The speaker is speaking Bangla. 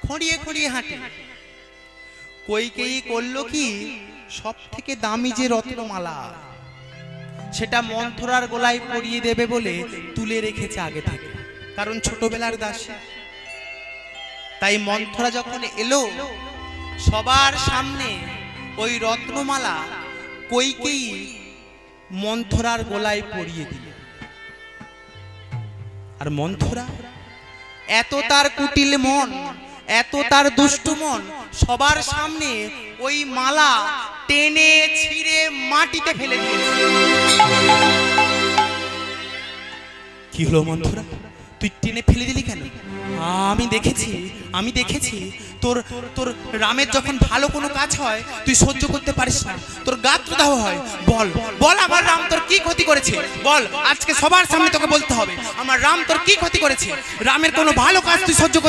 খড়িয়ে খড়িয়ে হাঁটে। কইকেয়ী করলো কি, সব থেকে দামি যে রত্নমালা সেটা মন্থরার গলায় পরিয়ে দেবে বলে তুলে রেখেছে আগে থেকে, কারণ ছোটবেলার দাসী। তাই মন্থরা যখন এলো সবার সামনে ওই রত্নমালা কইকেয়ী মন্থরার গলায় পরিয়ে দিল। আর মন্থরা এত তার কুটিল মন, এত তার দুষ্টু মন, সবার সামনে ওই মালা টেনে ছিঁড়ে মাটিতে ফেলে দিয়েছে। কি হলো মন্থরা, তুই টেনে ফেলে দিলি কেন? আমি দেখেছি তোর তোর রামের যখন ভালো কোনো কাজ হয় তুই সহ্য করতে পারিস না, তোর গাত্রদাহ হয়। বল বল আমার রাম তোর কি ক্ষতি করেছে, বল, আজকে সবার সামনে তোকে বলতে হবে আমার রাম তোর কি ক্ষতি করেছে। রামের কোনো ভালো কাজ তুই সহ্য করতে